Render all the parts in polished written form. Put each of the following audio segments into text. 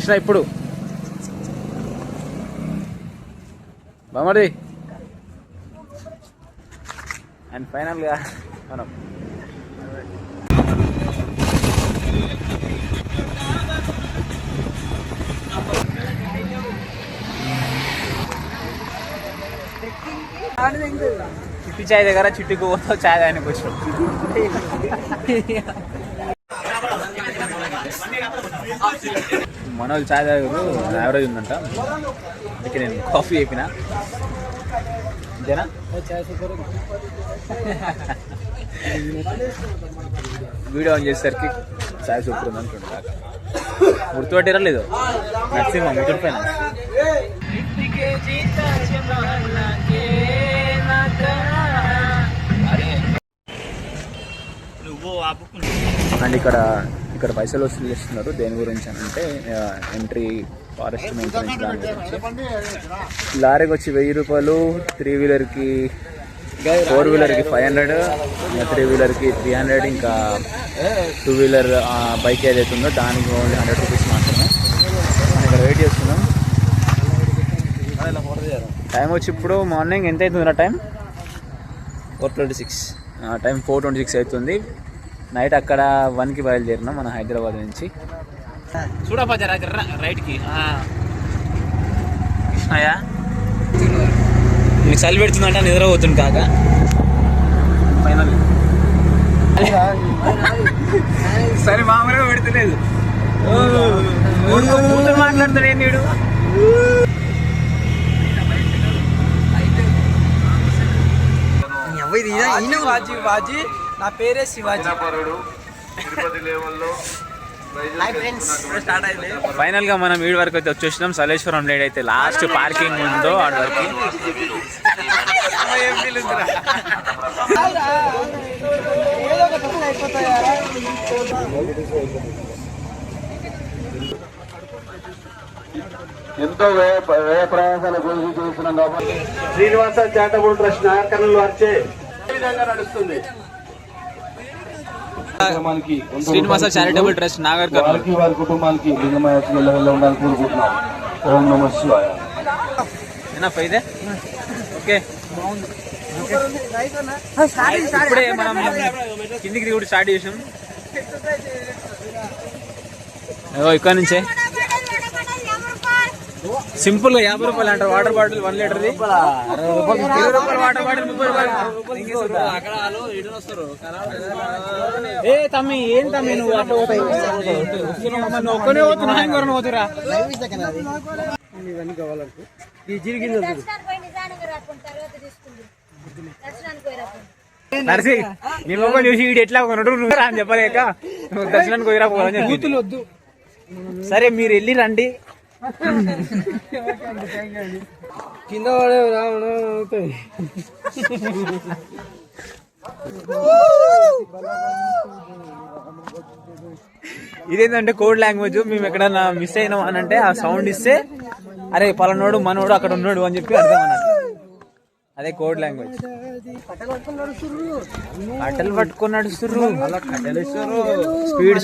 వచ్చినా ఇప్పుడు బామడి. అండ్ ఫైనల్గా మనం చిట్టి చాయ్ దగ్గర చిట్టి గువ్వతో చాయ్ తాగడానికి వచ్చాం. మన వాళ్ళు చాయ్ తాగారు, యావరేజ్ ఉందంట, అందుకే నేను కాఫీ చెప్పిన. అంతేనా? వీడియో ఆన్ చేసేసరికి చాయ్ సూపర్ ఉంది అంటుండే కాక. గుర్తుపట్టారా లేదు? నచ్చిందా ముగ్గురు పైన? అండ్ ఇక్కడ పైసలు వసూలు చేస్తున్నారు. దేని గురించి అని అంటే ఎంట్రీ, ఫారెస్ట్ మెయింటెనెన్స్ దాని గురించి. లారీకి వచ్చి 1000 రూపాయలు, 3 వీలర్కి 4 వీలర్కి 500, 3 వీలర్కి 300, ఇంకా 2 వీలర్ బైక్ ఏదైతే ఉందో దానికి ఓన్లీ 100 రూపీస్ మాత్రమే. ఇక్కడ వెయిట్ చేస్తున్నాం. టైం వచ్చి ఇప్పుడు మార్నింగ్ ఎంత అవుతుందిరా? టైం 4:26. టైం 4:26 అవుతుంది. నైట్ అక్కడ 1కి బయలుదేరినాం మన హైదరాబాద్ నుంచి. చూడపా రైట్కి కృష్ణయ్య నీకు చలి పెడుతుందంట, నిద్రపోతుంది కాక. ఫైనల్ సరే మామూలుగా పెడుతులేదు, మాట్లాడుతాడు ఏంటి వీడు. శివాజీ, నా పేరే శివాజీ. ఫైనల్ గా మనం వీడి వరకు అయితే వచ్చేసినాం. సలేశ్వరం లేడ్ అయితే లాస్ట్ పార్కింగ్ ఉందో ఆడి వరకు. ఎంతో వ్యయ ప్రయాసాల గురించి చేస్తున్నాం కాబట్టి శ్రీనివాస చారిటబుల్ ట్రస్ట్ నాగర్కర్నూలు వారిచే విధంగా నడుస్తుంది. శ్రీనివాస చారిటబుల్ ట్రస్ట్ నాగర్కర్నూలు వారి కుటుంబానికి లింగమయ్య ఉండాలని కోరుకుంటున్నాం. ఓం నమః శివాయ. ఇదే ఓకే. ఇప్పుడే మనం కిందికి దిగుడు స్టార్ట్ చేసాం. ఇక్కడ నుంచే సింపుల్ గా 50 రూపాయలు అంటారు వాటర్ బాటిల్, 1 లీటర్ది. 20 రూపాయలు వాటర్ బాటిల్, 30 రూపాయలు. ఏ తమ్మి, ఏం తమ్మి నువ్వు అట్లా పోతావు? ఒక్కనే పోతున్నా, ఇంకొకరిని పోతురా. ఇవన్నీ కావాలంటే నర్సి నీ మొక్క చూసి వీడు ఎట్లా కొనడు అని చెప్పలేక నువ్వు దర్శనానికి పోయిరా పోవాలని చెప్పి. సరే మీరు వెళ్ళి రండి. కింద పడే అవుతాయి. ఇదేంటంటే కోడ్ లాంగ్వేజ్. మేము ఎక్కడన్నా మిస్ అయినాం అని అంటే ఆ సౌండ్ ఇస్తే అరే పలానోడు మనోడు అక్కడ ఉన్నాడు అని చెప్పి అర్థం అన్నట్టు. అదే కోడ్ లాంగ్వేజ్. కట్టెలు పట్టుకొని నడుస్తున్నారు,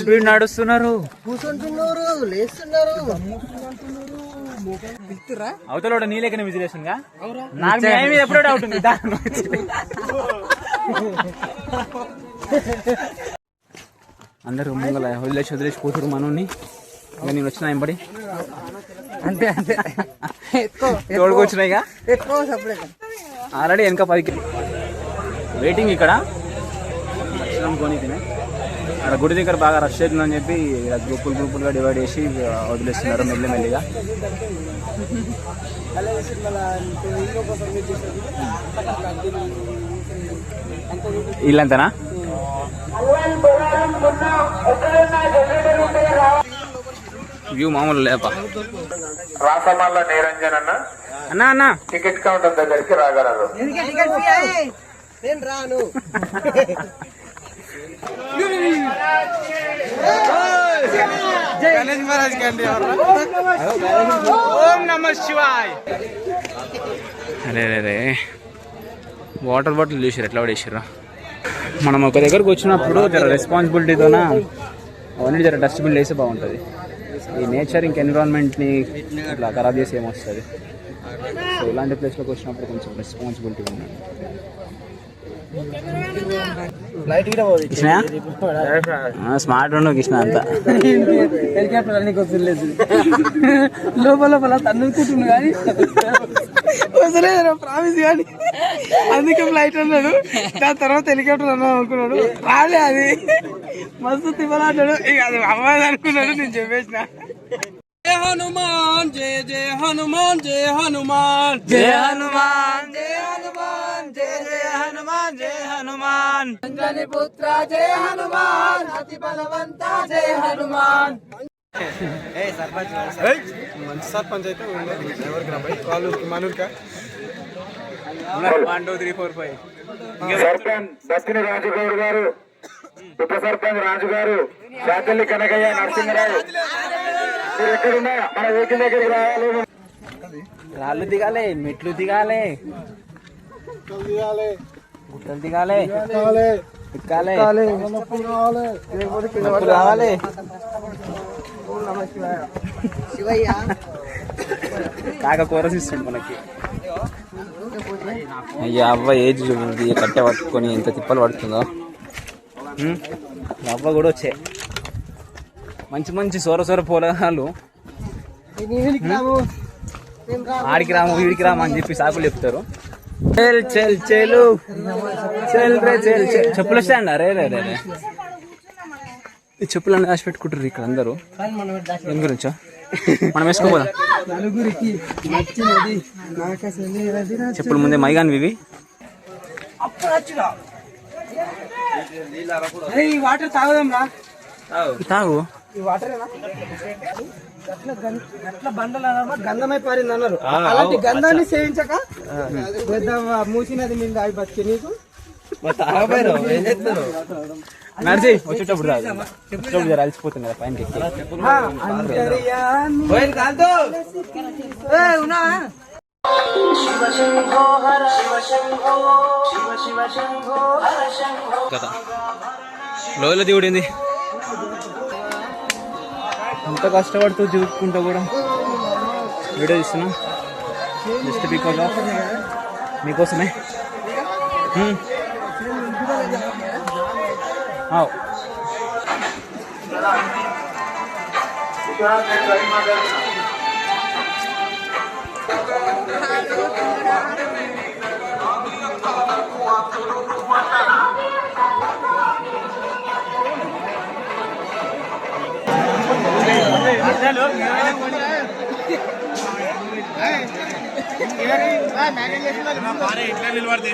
స్పీడ్ నడుస్తున్నారు. అవతల నీలేకనే విజిలేషన్ గా నాకు ఎప్పుడో డౌట్ ఉంది. అందరూ ముంగల వదిలేసి పోతురు మనోని. నేను వచ్చిన ఎంబడి అంతే అంతే తోడుకొచ్చినాయిగా ఆల్రెడీ వెనక 10కి వెయిటింగ్. ఇక్కడ కొని అక్కడ గుడి దగ్గర బాగా రష్ అవుతుందని చెప్పి గ్రూపులుగా డివైడ్ చేసి వదిలేస్తున్నారు మెల్లిమెల్లిగా. ఇల్లంతనా? వ్యూ మామూలు లేపా. రాసమల్ల నిరంజన్ అన్న టికెట్ కౌంటర్ దగ్గరికి రాగలరు. ఓం నమః శివాయ. అరే వాటర్ బాటిల్ చూసారు ఎట్లా పడేసారు. మనం ఒక దగ్గరకు వచ్చినప్పుడు జర రెస్పాన్సిబిలిటీతోన అవన్నీ జర డస్ట్బిన్ వేస్తే బాగుంటుంది. ఈ నేచర్ ఇంక ఎన్విరాన్మెంట్ని ఇట్లా ఖరాబ్ చేసి ఏమొస్తుంది. సో ఇలాంటి ప్లేస్లోకి వచ్చినప్పుడు కొంచెం రెస్పాన్సిబిలిటీ ఉన్నాడు. కృష్ణ స్మార్ట్ ఉండవు కృష్ణ అంతా హెలికాప్టర్ అన్ని వస్తుంది లోపల తన్నుకుంటున్నా కానీ వస్తలేదు ప్రామిస్ కానీ అందుకే ఫ్లైట్ అన్నాడు. దాని తర్వాత హెలికాప్టర్ అన్నాడు అనుకున్నాడు, రాలే అది మస్తు తిప్పలాడాడు. ఇక అది అవ్వదు అనుకున్నాడు. నేను చెప్పేసిన జయ హనుమాన్ జయ జయ హనుమాన్ జయ హనుమాన్ జయ హనుమాన్ జయ హనుమాన్ జయ జయ హనుమాన్ జయ హనుమాన్ అంజని పుత్ర జయ హనుమాన్ అతి బలవంత జయ హనుమాన్. మంచి సర్పంచ్ అయితే ఎవరికి రాబాయి కాలూరుకి మనూరుకా 1 2 3 4 5 సర్పంచ్ దక్షిణ రాజుగౌడ్ గారు, ఉప సర్పంచ్ రాజు గారు, శాకల్లి కనకయ్య, నరసింహరావు మీరు ఎక్కడున్నా మన వెహికల్ దగ్గరికి రావాలి. రాళ్ళు దిగాలి, మెట్లు దిగాలి, గుట్టలు దిగాలి, ఎక్కాలి, రావాలి. కాక కోరసిస్తుంది మనకి. అయ్యా అవ్వ ఏజ్ చూపింది, కట్టె పట్టుకొని ఎంత తిప్పలు పడుతుందో. అవ్వ కూడా వచ్చే మంచి మంచి సొర పొలాలు. ఆడికి రాము వీడికి రాము అని చెప్పి సాకులు చెప్తారు. చెప్పులు వస్తాయండి. అరే రే రే ఈ చెప్పులు అన్నీ దాచి పెట్టుకుంటారు ఇక్కడ అందరూ. దేని గురించో మనం వేసుకోపోదాం. చెప్పులు ముందే మైగాని ఇవి. వాటర్ తాగుదాం రా, తాగు. ఈ వాటర్ అట్లా బండలు గంధమై పారింది అన్నారు. అలాంటి గంధాన్ని సేవించక పెద్ద మూసినది మీద అవి బతికి నీకు నడిచి వచ్చేటప్పుడు రాదు, వచ్చేటప్పుడు అలసిపోతుంది కదా పైనకి. కదా లోయలో దిగుడింది. ఎంత కష్టపడుతూ దిగుకుంటూ కూడా వీడియో తీస్తున్నాం జస్ట్ బికాజ్ ఆఫ్ మీకోసమే. ఇట్లా నిలబడితే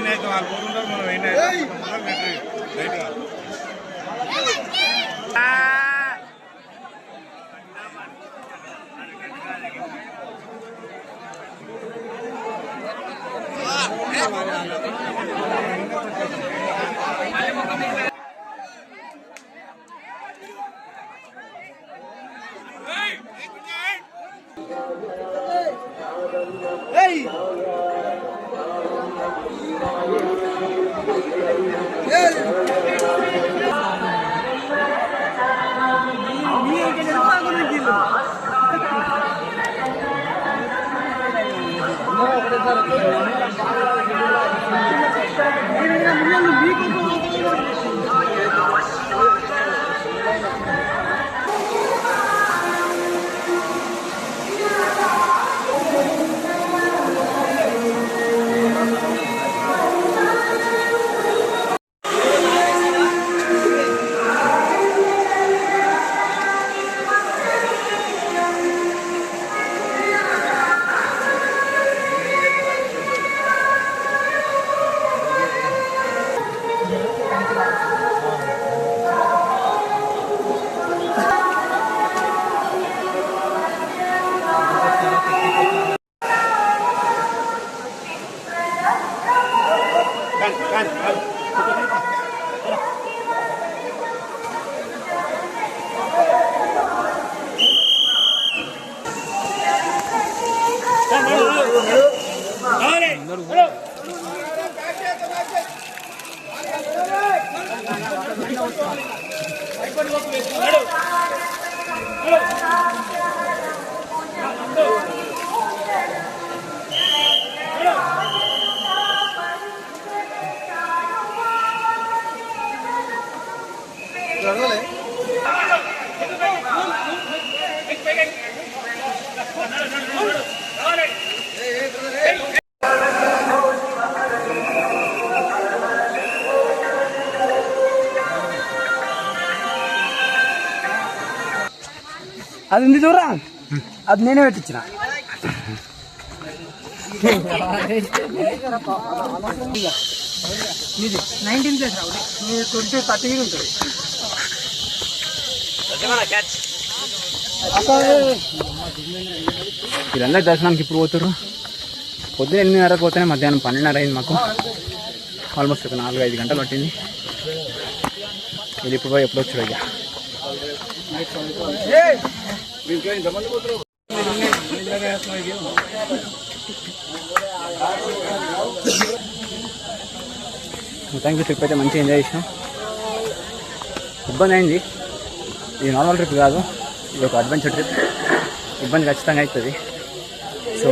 Hello. అది ఉంది చూడరా, అది నేనే పెట్టించిన. ఇది 19 ప్లేస్ రావు, 20, 30 ఉంటుంది. వీళ్ళందరూ దర్శనానికి ఇప్పుడు పోతారు. పొద్దున్న 8:30 పోతేనే మధ్యాహ్నం 12:30 అయింది మాకు. ఆల్మోస్ట్ ఒక 4-5 గంటలు పట్టింది. ఇది ఇప్పుడు పోయి ఎప్పుడు వచ్చాడు ఇక. మొత్తానికి ట్రిప్ అయితే మంచిగా ఎంజాయ్ చేసినాం. ఇబ్బంది అయింది, ఇది నార్మల్ ట్రిప్ కాదు, ఇది ఒక అడ్వెంచర్ ట్రిప్. ఇబ్బంది ఖచ్చితంగా అవుతుంది. సో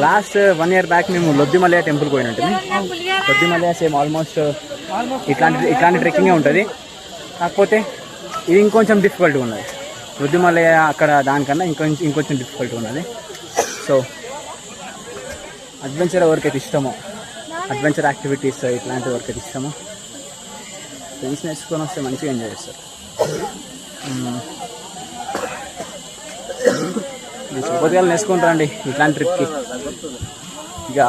లాస్ట్ 1 year బ్యాక్ మేము లొద్దిమలయ్య టెంపుల్కి పోయినట్టుంది. లొద్దిమలయ్య సేమ్ ఆల్మోస్ట్ ఇట్లాంటి ట్రెక్కింగే ఉంటుంది, కాకపోతే ఇది ఇంకొంచెం డిఫికల్ట్గా ఉన్నది. లొద్దిమలయ్య అక్కడ దానికన్నా ఇంకొంచెం డిఫికల్ట్గా ఉన్నది. సో అడ్వెంచర్ ఎవరికైతే ఇష్టమో, అడ్వెంచర్ యాక్టివిటీస్ ఇట్లాంటి ఎవరికైతే ఇష్టమో ఫ్రెండ్స్ నేర్చుకొని వస్తే మంచిగా ఎంజాయ్ చేస్తారు. పొద్దుగాలు నేర్చుకుంటారండి ఇట్లాంటి ట్రిప్కి. ఇక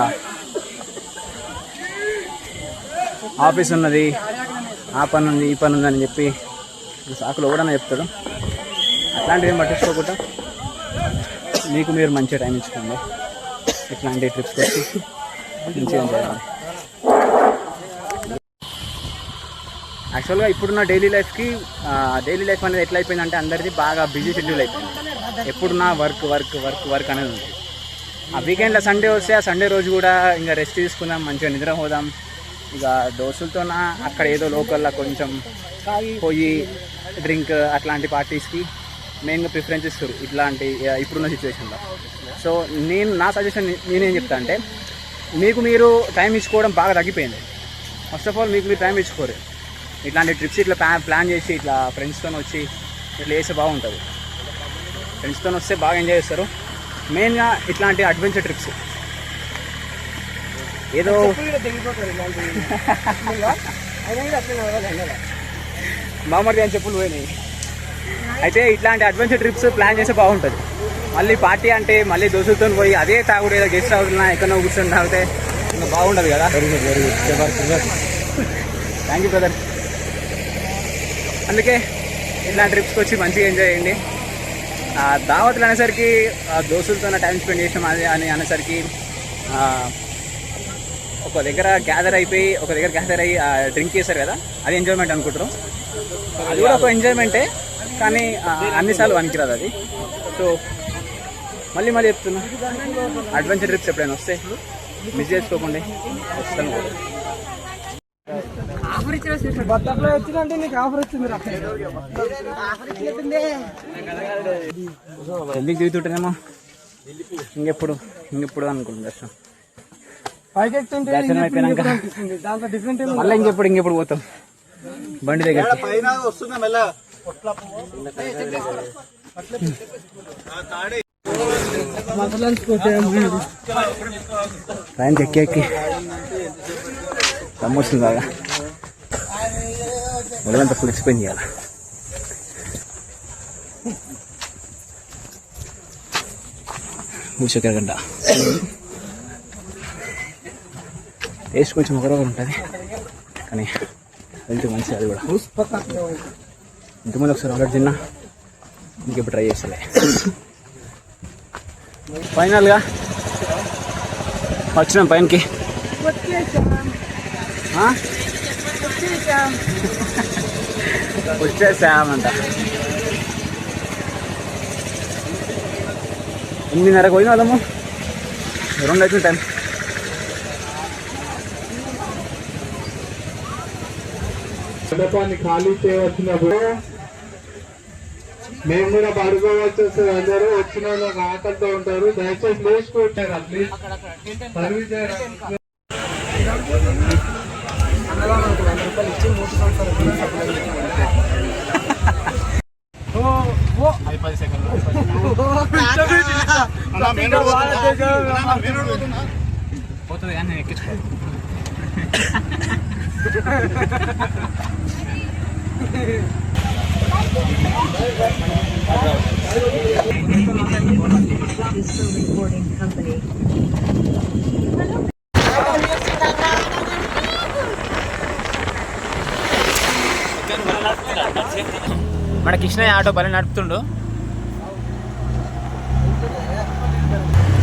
ఆఫీస్ ఉన్నది, ఆ పని ఉంది, ఈ పని ఉందని చెప్పి సాకులు ఎవడన్నా చెప్తాడు. అట్లాంటివి ఏం పట్టించుకోకుండా మీకు మీరు మంచిగా టైం ఇచ్చుకోండి. ఇట్లాంటి ట్రిప్స్కి వచ్చి మంచిగా ఎంజాయ్ చేయండి. యాక్చువల్గా ఇప్పుడున్న డైలీ లైఫ్ అనేది ఎట్లా అయిపోయిందంటే అందరిది బాగా బిజీ షెడ్యూల్ అయిపోయింది. ఎప్పుడున్నా వర్క్ అనేది ఉంది. ఆ వీకెండ్లో సండే వస్తే ఆ సండే రోజు కూడా ఇంకా రెస్ట్ తీసుకుందాం, మంచిగా నిద్ర పోదాం. ఇక దోస్తులతో అక్కడ ఏదో లోకల్లో కొంచెం పోయి డ్రింక్ అట్లాంటి పార్టీస్కి మెయిన్గా ప్రిఫరెన్స్ ఇస్తారు ఇట్లాంటి ఇప్పుడున్న సిచ్యువేషన్లో. సో నా సజెషన్ నేనేం చెప్తా అంటే, మీకు మీరు టైం ఇచ్చుకోవడం బాగా తగ్గిపోయింది. ఫస్ట్ ఆఫ్ ఆల్ మీకు మీరు టైం ఇచ్చుకోరు. ఇట్లాంటి ట్రిప్స్ ఇట్లా ప్లాన్ చేసి ఇట్లా ఫ్రెండ్స్తో వచ్చి ఇట్లా వేస్తే బాగుంటుంది. ఫ్రెండ్స్తో వస్తే బాగా ఎంజాయ్ చేస్తారు. మెయిన్గా ఇట్లాంటి అడ్వెంచర్ ట్రిప్స్ ఏదో మామూలుగా అని చెప్పులు పోయినాయి. అయితే ఇట్లాంటి అడ్వెంచర్ ట్రిప్స్ ప్లాన్ చేస్తే బాగుంటుంది. మళ్ళీ పార్టీ అంటే మళ్ళీ దోస్తులతో పోయి అదే తాగుడు ఏదో గెస్ట్ హౌస్లో ఎక్కడో కూర్చొని తాగితే ఇంకా బాగుంటుంది కదా. Thank you brother. అందుకే ఇట్లాంటి ట్రిప్స్కి వచ్చి మంచిగా ఎంజాయ్ చేయండి. దావతులు అనేసరికి దోస్తులతో టైం స్పెండ్ చేసాం అని అనేసరికి ఒక దగ్గర గ్యాదర్ అయ్యి డ్రింక్ చేశారు కదా, అది ఎంజాయ్మెంట్ అనుకుంటారు. అది కూడా ఒక ఎంజాయ్మెంటే, కానీ అన్నిసార్లు పనికిరాదు అది. సో మళ్ళీ చెప్తున్నా, అడ్వెంచర్ ట్రిప్స్ ఎప్పుడైనా వస్తే మిస్ చేసుకోకండి. వస్తాను బట్టర్లో వచ్చిందంటే నీకు ఆఫర్ వచ్చింది. ఎందుకు దిగుతుంటేనేమో ఇంకెప్పుడు అనుకుంటుంది దర్శనం. దర్శనం అయిపోయినాక మళ్ళీ ఇంకెప్పుడు పోతాం బండి దగ్గర. ట్రైన్కి ఎక్కి దమ్మొస్తుంది బాగా. మొదలంతా ఫుల్ ఎక్స్ప్లెయిన్ చేయాలి. మూసెక్కగంట టేస్ట్ కొంచెం ఒకరోజు ఉంటుంది, కానీ వెళ్తే మంచిది. అది కూడా ఇంతకుముందు ఒకసారి ఆర్డర్ తిన్నా, ఇంకెప్పుడు ట్రై చేస్తలే. ఫైనల్గా వచ్చినాం పైనకి. వచ్చేసామంట. 8:30 పోయిన వాళ్ళము, 2 అవుతుంది టైం. మండపాన్ని ఖాళీ చేయవచ్చినప్పుడు మేము కూడా పడుకోవచ్చు. అందరూ వచ్చిన వాళ్ళు ఆకలితో ఉంటారు, దయచేసి లేచుకుంటారు. ప్లీజ్ సర్వీస్ చేయడానికి పోతుంది కానీ నేను ఎక్కించుకోవాలి. మన కృష్ణయ్య ఆటో పని నడుపుతుండు.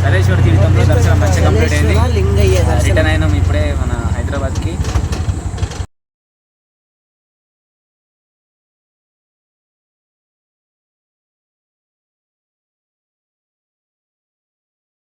సరేశ్వర తీర్థంలో దర్శనం మంచిగా కంప్లీట్ అయింది. రిటర్న్ అయినాం ఇప్పుడే మన హైదరాబాద్కి.